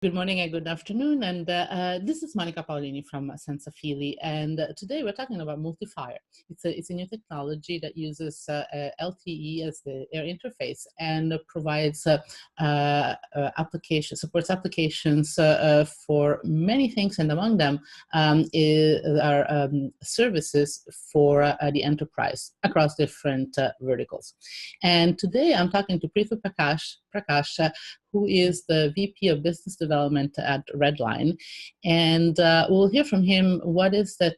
Good morning and good afternoon, and this is Paolini from Senza, Fili, and today we're talking about MulteFire. It's a new technology that uses LTE as the air interface and provides supports applications for many things, and among them are services for the enterprise across different verticals. And today I'm talking to Prithu Prakash, who is the VP of Business Development at Redline. And we'll hear from him what is that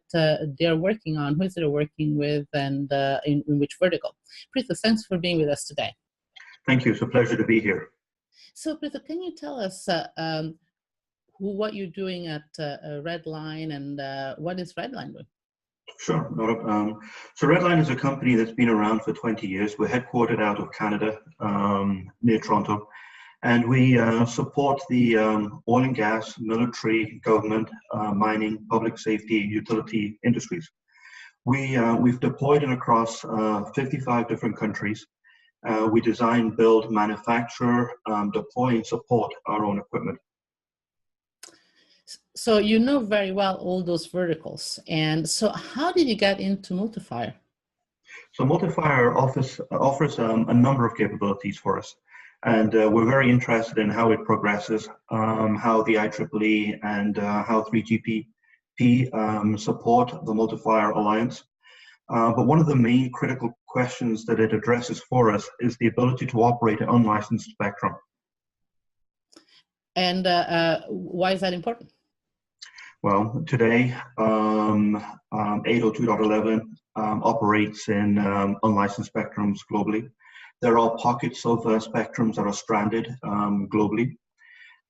they're working on, who is they're working with, and in which vertical. Prithu, thanks for being with us today. Thank you. It's a pleasure to be here. So, Prithu, can you tell us what you're doing at Redline and what is Redline doing? Sure. So Redline is a company that's been around for 20 years. We're headquartered out of Canada, near Toronto. And we support the oil and gas, military, government, mining, public safety, utility industries. We've deployed in across 55 different countries. We design, build, manufacture, deploy, and support our own equipment. So you know very well all those verticals. And so how did you get into MulteFire? So MulteFire offers a number of capabilities for us. And we're very interested in how it progresses, how the IEEE and how 3GPP support the MulteFire Alliance. But one of the main critical questions that it addresses for us is the ability to operate an unlicensed spectrum. And why is that important? Well, today, 802.11 operates in unlicensed spectrums globally. There are pockets of spectrums that are stranded globally.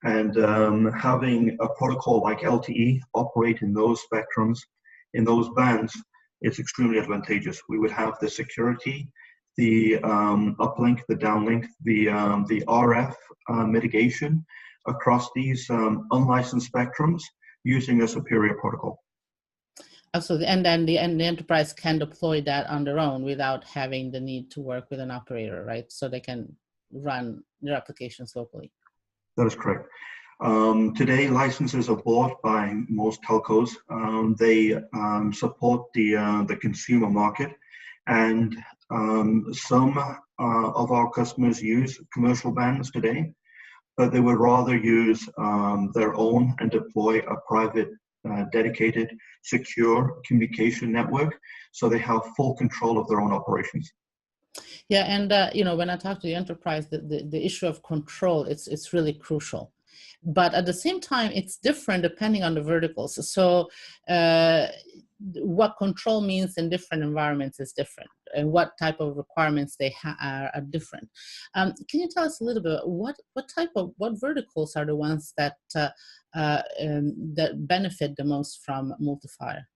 And having a protocol like LTE operate in those spectrums, in those bands, is extremely advantageous. We would have the security, the uplink, the downlink, the RF mitigation across these unlicensed spectrums using a superior protocol. Absolutely, and then the enterprise can deploy that on their own without having the need to work with an operator, right? So they can run their applications locally. That is correct. Today, licenses are bought by most telcos. They support the consumer market, and some of our customers use commercial bands today, but they would rather use their own and deploy a private dedicated, secure communication network, so they have full control of their own operations. Yeah, and when I talk to the enterprise, the issue of control, it's really crucial. But at the same time, it's different depending on the verticals. So what control means in different environments is different, and what type of requirements they are different. Can you tell us a little bit what verticals are the ones that that benefit the most from MulteFire?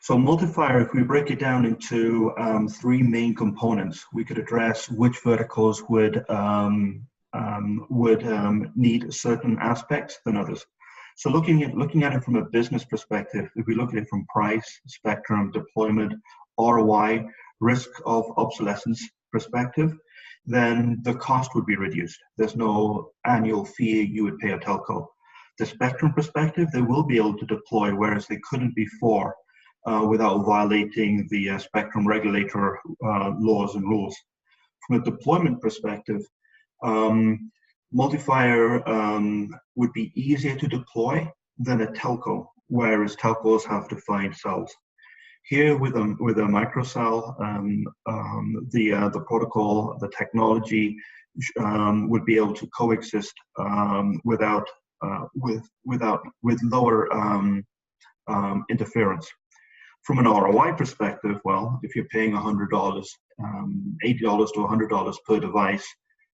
So MulteFire, if we break it down into three main components, we could address which verticals would need certain aspects than others. So looking at it from a business perspective, if we look at it from price, spectrum, deployment, ROI, risk of obsolescence perspective, then the cost would be reduced. There's no annual fee you would pay a telco. The spectrum perspective, they will be able to deploy, whereas they couldn't before without violating the spectrum regulator laws and rules. From a deployment perspective, MulteFire would be easier to deploy than a telco, whereas telcos have to find cells. Here with a microcell, the protocol, the technology would be able to coexist with lower interference. From an ROI perspective, well, if you're paying $100, $80 to $100 per device,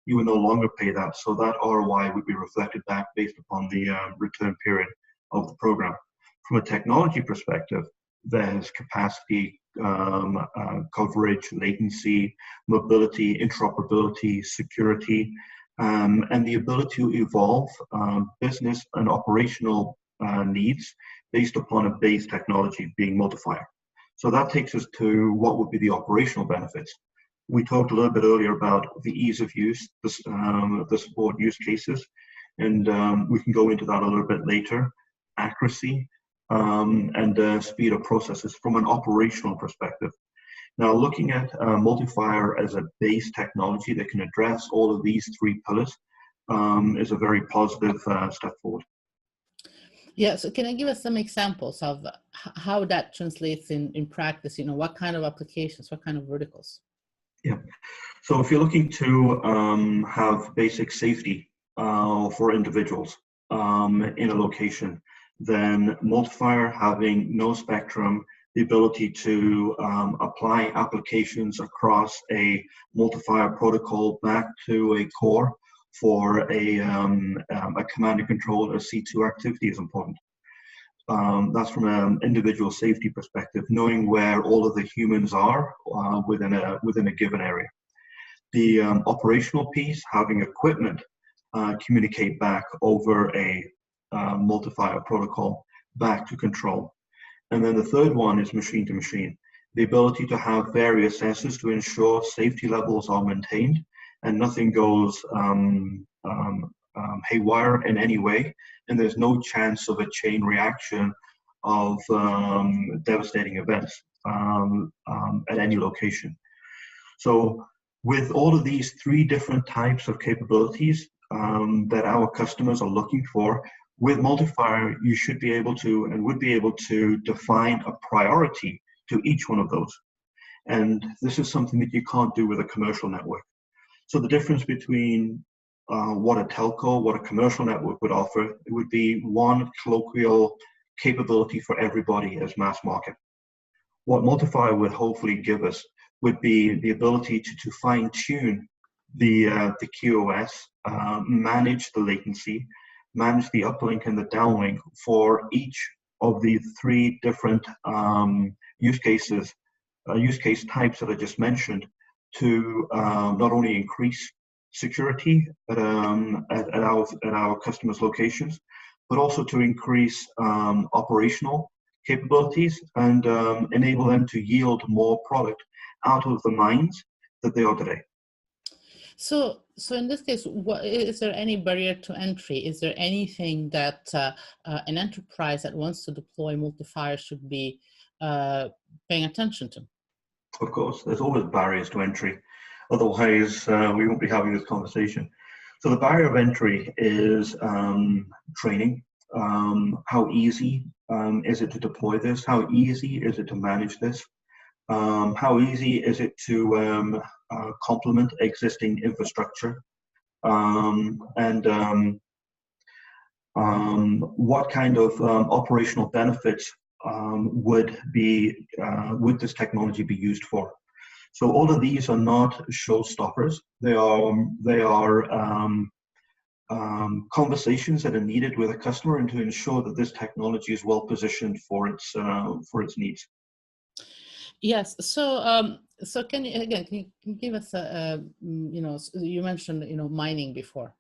you would no longer pay that. So that ROI would be reflected back based upon the return period of the program. From a technology perspective, there's capacity, coverage, latency, mobility, interoperability, security, and the ability to evolve business and operational needs based upon a base technology being MulteFire. So that takes us to what would be the operational benefits. We talked a little bit earlier about the ease of use, the support use cases. And we can go into that a little bit later. Accuracy and speed of processes from an operational perspective. Now, looking at MulteFire as a base technology that can address all of these three pillars is a very positive step forward. Yeah, so can I give us some examples of how that translates in practice? You know, what kind of applications, what kind of verticals? Yeah, so if you're looking to have basic safety for individuals in a location, then MulteFire, having no spectrum, the ability to apply applications across a MulteFire protocol back to a core for a command and control or C2 activity is important. That's from an individual safety perspective, knowing where all of the humans are within a given area. The operational piece, having equipment communicate back over a MulteFire protocol back to control. And then the third one is machine to machine, the ability to have various sensors to ensure safety levels are maintained and nothing goes haywire in any way, and there's no chance of a chain reaction of devastating events at any location. So with all of these three different types of capabilities that our customers are looking for, with MulteFire, you should be able to and would be able to define a priority to each one of those. And this is something that you can't do with a commercial network. So the difference between what a telco, what a commercial network would offer, it would be one colloquial capability for everybody as mass market. What MulteFire would hopefully give us would be the ability to fine tune the QoS, manage the latency, manage the uplink and the downlink for each of the three different use case types that I just mentioned, to not only increase security at our customers' locations, but also to increase operational capabilities and enable them to yield more product out of the mines that they are today. So in this case, is there any barrier to entry? Is there anything that an enterprise that wants to deploy MulteFire should be paying attention to? Of course, there's always barriers to entry. Otherwise, we won't be having this conversation. So the barrier of entry is training. How easy is it to deploy this? How easy is it to manage this? How easy is it to complement existing infrastructure? And what kind of operational benefits would this technology be used for? So all of these are not showstoppers. They are conversations that are needed with a customer and to ensure that this technology is well positioned for its needs. Yes. So can you give us you mentioned mining before,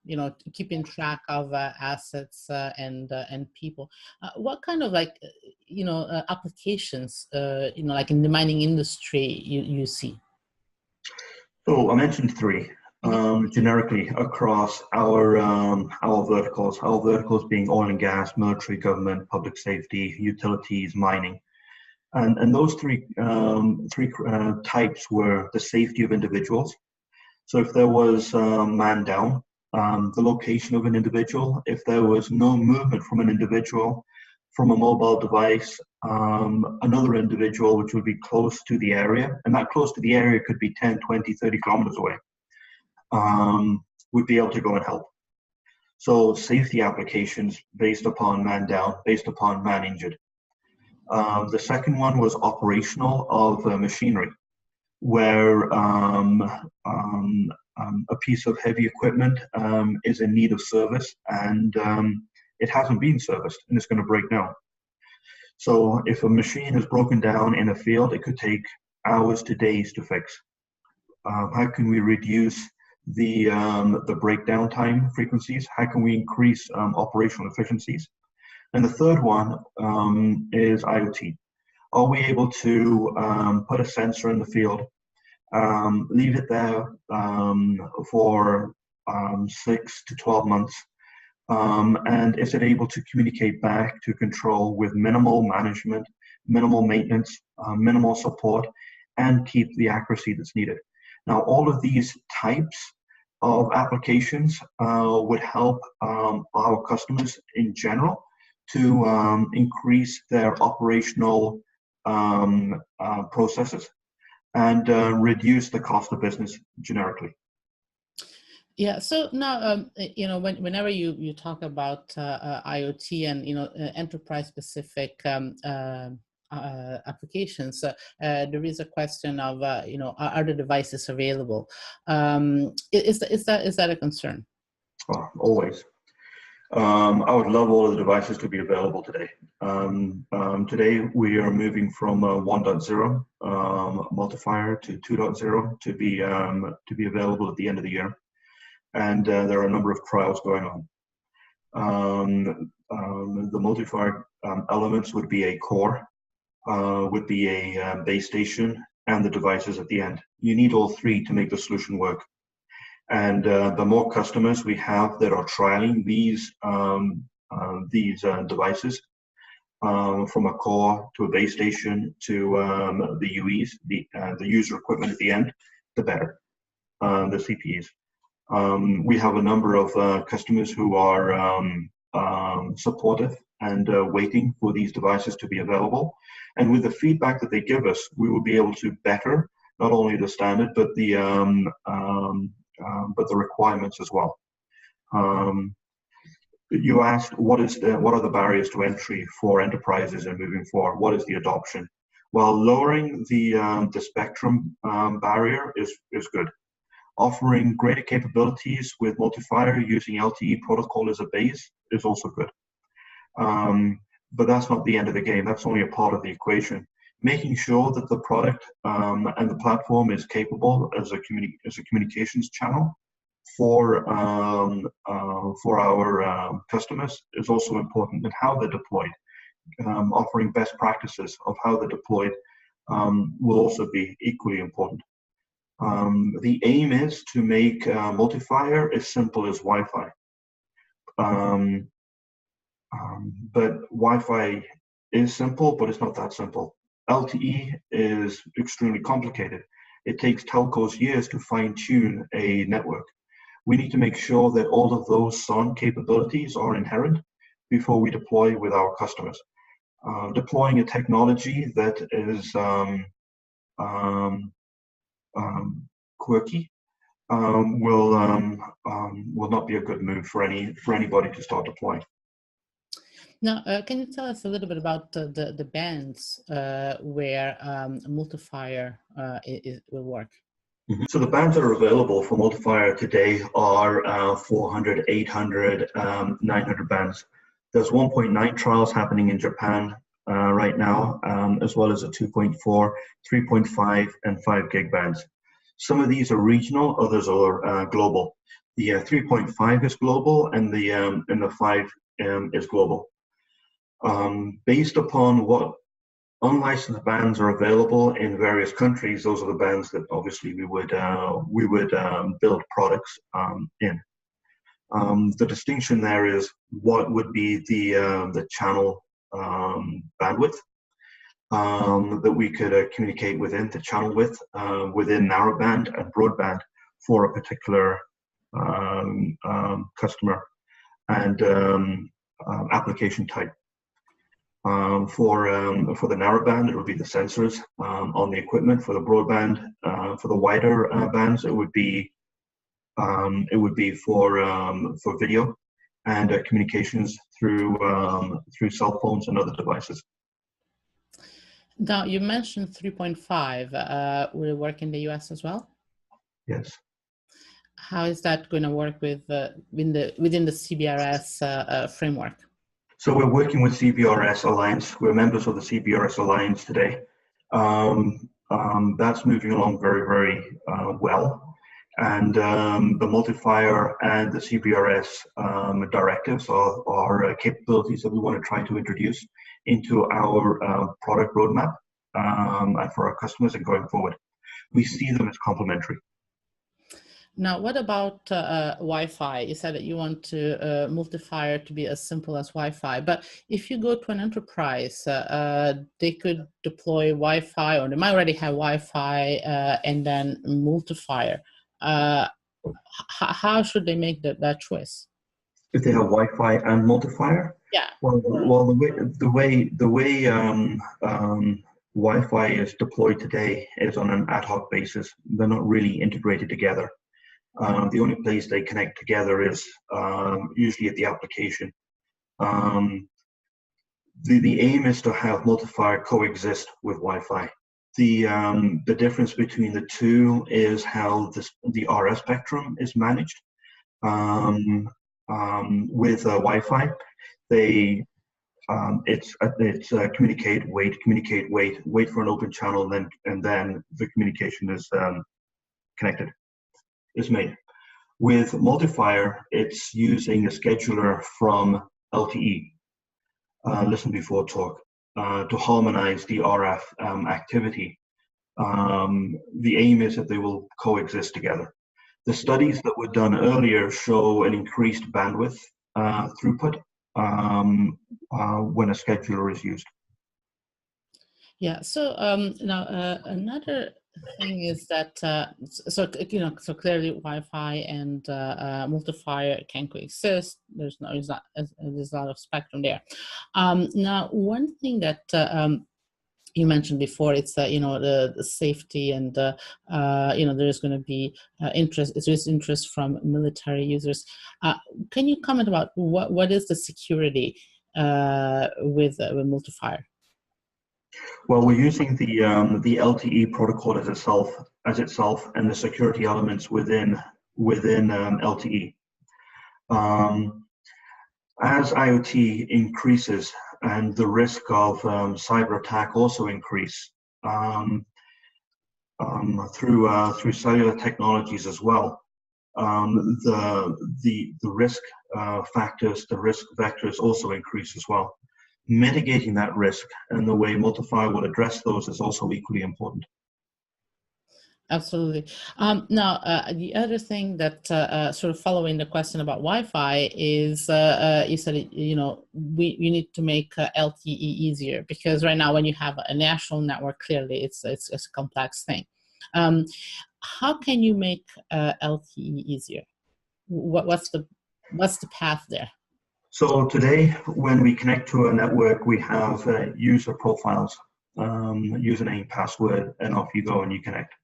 keeping track of assets and people. What kind of applications like in the mining industry you see? So I mentioned three generically across our verticals. Our verticals being oil and gas, military, government, public safety, utilities, mining. And those three types were the safety of individuals. So if there was man down, the location of an individual, if there was no movement from an individual, from a mobile device, another individual which would be close to the area, and that close to the area could be 10, 20, 30 kilometers away, would be able to go and help. So safety applications based upon man down, based upon man injured. The second one was operational of machinery, where a piece of heavy equipment is in need of service and it hasn't been serviced and it's going to break down. So if a machine is broken down in a field, it could take hours to days to fix. How can we reduce the breakdown time frequencies? How can we increase operational efficiencies? And the third one is IoT. Are we able to put a sensor in the field, leave it there for 6 to 12 months, And is it able to communicate back to control with minimal management, minimal maintenance, minimal support, and keep the accuracy that's needed. Now, all of these types of applications would help our customers in general to increase their operational processes and reduce the cost of business generically. Yeah. So now, whenever you talk about IoT and enterprise-specific applications, there is a question of are the devices available? Is that a concern? Oh, always. I would love all of the devices to be available today. Today we are moving from 1.0 MulteFire to 2.0 to be available at the end of the year, and there are a number of trials going on. The MulteFire elements would be a core, would be a base station, and the devices at the end. You need all three to make the solution work. And the more customers we have that are trialing these devices, from a core to a base station to the UEs, the user equipment at the end, the better, the CPEs. We have a number of customers who are supportive and waiting for these devices to be available. And with the feedback that they give us, we will be able to better not only the standard, but the requirements as well. You asked what are the barriers to entry for enterprises and moving forward? What is the adoption? Well, lowering the spectrum barrier is good. Offering greater capabilities with MulteFire using LTE protocol as a base is also good. But that's not the end of the game. That's only a part of the equation. Making sure that the product and the platform is capable as a communications channel for our customers is also important, and how they're deployed. Offering best practices of how they're deployed will also be equally important. The aim is to make MulteFire as simple as Wi-Fi. But Wi-Fi is simple, but it's not that simple. LTE is extremely complicated. It takes telcos years to fine-tune a network. We need to make sure that all of those SON capabilities are inherent before we deploy with our customers. Deploying a technology that is quirky will not be a good move for anybody to start deploying. Now, can you tell us a little bit about the bands where MulteFire will work? Mm-hmm. So the bands that are available for MulteFire today are 400, 800, 900 bands. There's 1.9 trials happening in Japan right now, as well as a 2.4, 3.5, and 5 gig bands. Some of these are regional, others are global. The 3.5 is global, and the 5 is global. Based upon what unlicensed bands are available in various countries, those are the bands that obviously we would build products in. The distinction there is what would be the channel bandwidth that we could communicate within, the channel width within narrowband and broadband for a particular customer and application type. For the narrowband, it would be the sensors on the equipment. For the broadband, for the wider bands, it would be for video and communications through cell phones and other devices. Now, you mentioned 3.5. Will it work in the US as well? Yes. How is that going to work within the CBRS framework? So we're working with CBRS Alliance. We're members of the CBRS Alliance today. That's moving along very, very well. And the MulteFire and the CBRS directives are capabilities that we want to try to introduce into our product roadmap for our customers and going forward. We see them as complementary. Now, what about Wi-Fi? You said that you want to MulteFire to be as simple as Wi-Fi, but if you go to an enterprise, they could deploy Wi-Fi, or they might already have Wi-Fi and then MulteFire. How should they make that choice? If they have Wi-Fi and MulteFire, Yeah. well, the way Wi-Fi is deployed today is on an ad hoc basis. They're not really integrated together. The only place they connect together is usually at the application. The aim is to have MulteFire coexist with Wi-Fi. The difference between the two is how the RF spectrum is managed. With Wi-Fi, it's communicate, wait for an open channel, and then the communication is connected, is made. With MulteFire, it's using a scheduler from LTE, listen before talk, to harmonize the RF activity. The aim is that they will coexist together. The studies that were done earlier show an increased bandwidth throughput when a scheduler is used. Yeah. So now another thing is that so clearly Wi-Fi and MulteFire can coexist. There's a lot of spectrum there. Now, one thing that you mentioned before, it's the safety, and there's going to be interest from military users. Can you comment about what is the security with MulteFire? Well, we're using the LTE protocol as itself, and the security elements within LTE. As IoT increases and the risk of cyber attack also increase through cellular technologies as well, the risk factors, the risk vectors also increase as well. Mitigating that risk and the way MulteFire will address those is also equally important. Absolutely. Now, the other thing that sort of following the question about Wi-Fi is you said, you need to make LTE easier, because right now when you have a national network, clearly it's a complex thing. How can you make LTE easier? What's the path there? So today, when we connect to a network, we have user profiles, username, password, and off you go and you connect.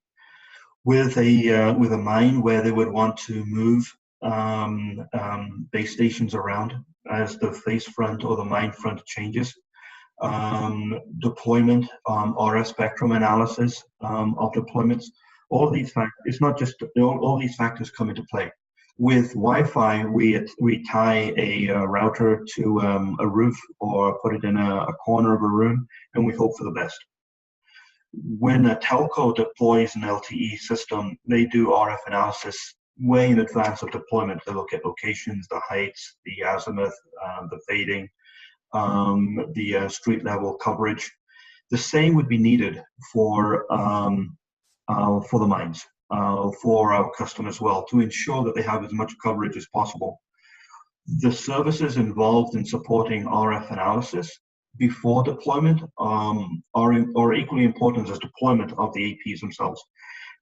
With a mine where they would want to move base stations around as the face front or the mine front changes, deployment, RF spectrum analysis of deployments, all these factors. It's not just all these factors come into play. With Wi-Fi, we tie a router to a roof or put it in a corner of a room, and we hope for the best. When a telco deploys an LTE system, they do RF analysis way in advance of deployment. They look at locations, the heights, the azimuth, the fading, the street level coverage. The same would be needed for the mines, for our customers as well, to ensure that they have as much coverage as possible. The services involved in supporting RF analysis before deployment are equally important as deployment of the APs themselves.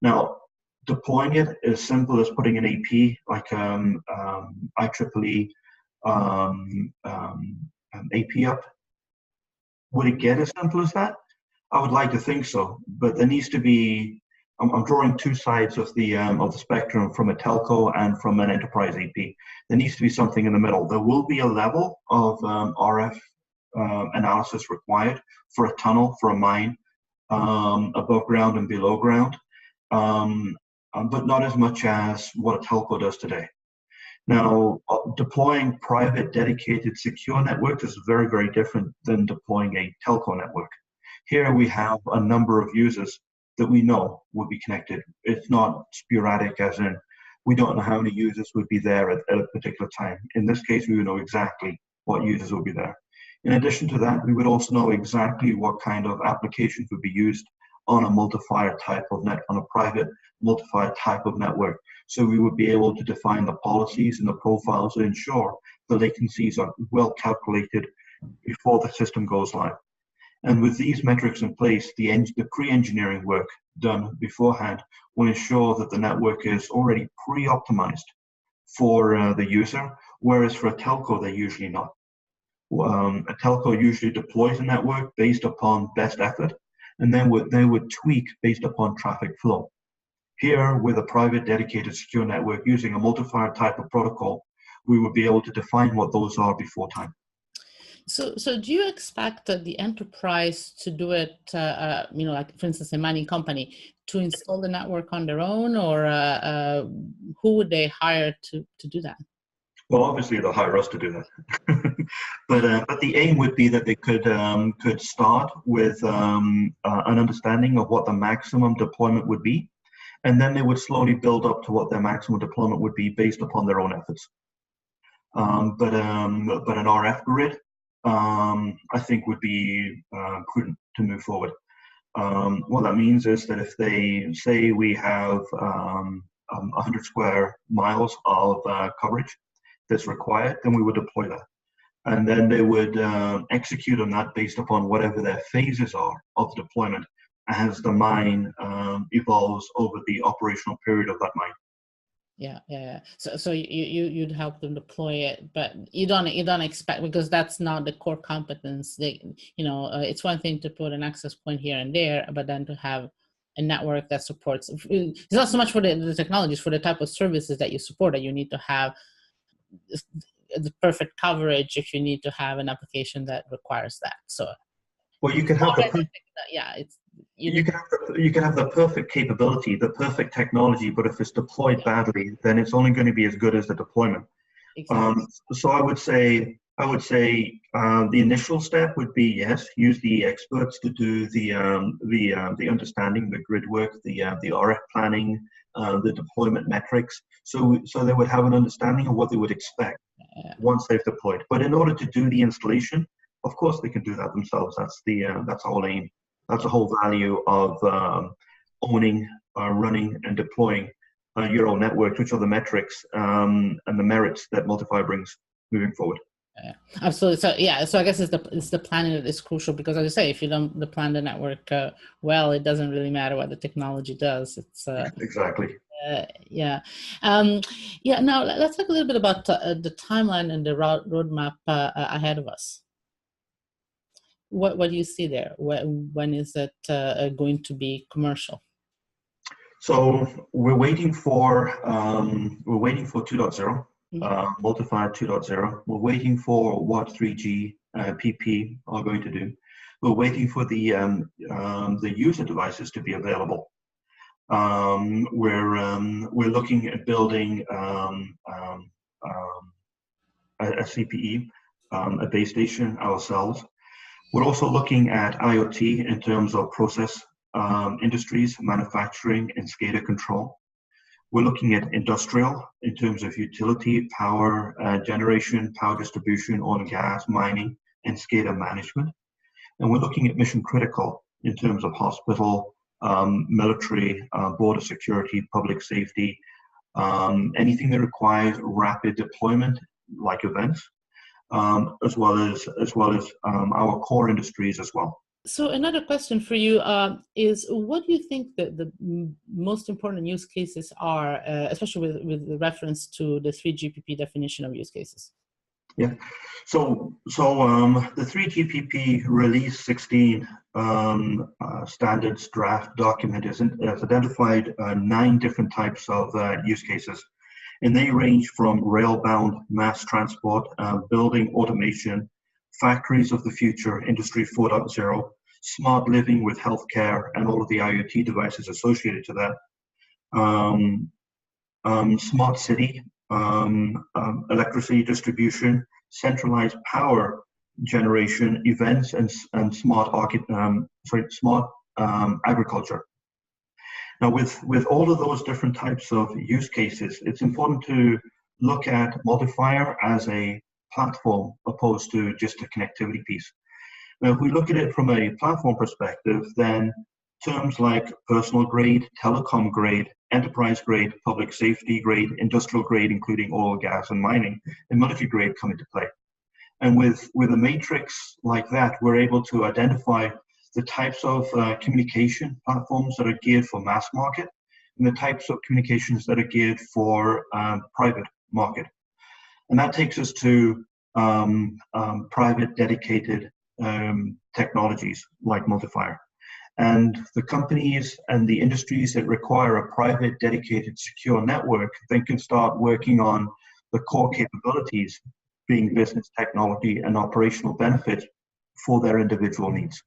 Now, deploying it is simple as putting an AP like IEEE AP up. Would it get as simple as that? I would like to think so, but there needs to be. I'm drawing two sides of the spectrum, from a telco and from an enterprise AP. There needs to be something in the middle. There will be a level of RF analysis required for a tunnel, for a mine, above ground and below ground, but not as much as what a telco does today. Now, deploying private, dedicated, secure networks is very, very different than deploying a telco network. Here we have a number of users that we know will be connected. It's not sporadic, as in we don't know how many users would be there at a particular time. In this case, we would know exactly what users will be there. In addition to that, we would also know exactly what kind of applications would be used on a MulteFire type of net, on a private MulteFire type of network. So we would be able to define the policies and the profiles and ensure the latencies are well calculated before the system goes live. And with these metrics in place, the pre-engineering work done beforehand will ensure that the network is already pre-optimized for the user, whereas for a telco, they're usually not. A telco usually deploys a network based upon best effort, and then they would tweak based upon traffic flow. Here, with a private, dedicated, secure network using a MulteFire type of protocol, we would be able to define what those are before time. So do you expect the enterprise to do it, like for instance, a mining company, to install the network on their own, or who would they hire to do that? Well, obviously they'll hire us to do that, but the aim would be that they could start with an understanding of what the maximum deployment would be, and then they would slowly build up to what their maximum deployment would be based upon their own efforts. But an RF grid, I think, would be prudent to move forward. What that means is that if they say we have 100 square miles of coverage that's required, then we would deploy that. And then they would execute on that based upon whatever their phases are of deployment as the mine evolves over the operational period of that mine. Yeah. So you'd help them deploy it, but you don't expect, because that's not the core competence. It's one thing to put an access point here and there, but then to have a network that supports. It's not so much for the technologies, for the type of services that you support, that you need to have the perfect coverage if you need to have an application that requires that. So, well, you can have you can have the perfect capability, the perfect technology, but if it's deployed badly, then it's only going to be as good as the deployment. Exactly. So I would say the initial step would be, yes, use the experts to do the understanding, the grid work, the RF planning, the deployment metrics. So they would have an understanding of what they would expect once they've deployed. But in order to do the installation, of course they can do that themselves. That's the whole aim. That's the whole value of owning, running, and deploying your own network, which are the metrics and the merits that MulteFire brings moving forward. Absolutely. So I guess it's the planning that is crucial, because, as I say, if you don't plan the network well, it doesn't really matter what the technology does. It's exactly. Now let's talk a little bit about the timeline and the roadmap ahead of us. What do you see there? When is it going to be commercial? So we're waiting for 2.0, MulteFire 2.0. We're waiting for what 3G PP are going to do. We're waiting for the user devices to be available. We're looking at building a CPE, a base station ourselves. We're also looking at IoT in terms of process industries, manufacturing, and SCADA control. We're looking at industrial in terms of utility, power generation, power distribution, oil and gas, mining, and SCADA management. And we're looking at mission critical in terms of hospital, military, border security, public safety, anything that requires rapid deployment, like events. As well as our core industries as well. So another question for you is, what do you think that the most important use cases are, especially with reference to the 3GPP definition of use cases? Yeah, so the 3GPP release 16 standards draft document has identified 9 different types of use cases. And they range from rail-bound mass transport, building automation, factories of the future, Industry 4.0, smart living with healthcare and all of the IoT devices associated to that, smart city, electricity distribution, centralized power generation, events, and smart agriculture. Now, with all of those different types of use cases, it's important to look at MulteFire as a platform opposed to just a connectivity piece. Now, if we look at it from a platform perspective, then terms like personal grade, telecom grade, enterprise grade, public safety grade, industrial grade, including oil, gas, and mining, and military grade come into play. And with a matrix like that, we're able to identify the types of communication platforms that are geared for mass market and the types of communications that are geared for private market. And that takes us to private dedicated technologies like MulteFire. And the companies and the industries that require a private, dedicated, secure network, they can start working on the core capabilities, being business technology and operational benefits for their individual needs.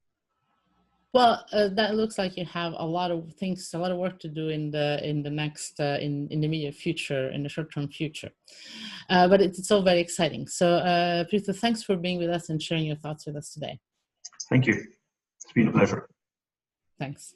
Well, that looks like you have a lot of things, a lot of work to do in the next in the immediate future, in the short-term future. But it's all very exciting. So, Prithu, thanks for being with us and sharing your thoughts with us today. Thank you. It's been a pleasure. Thanks.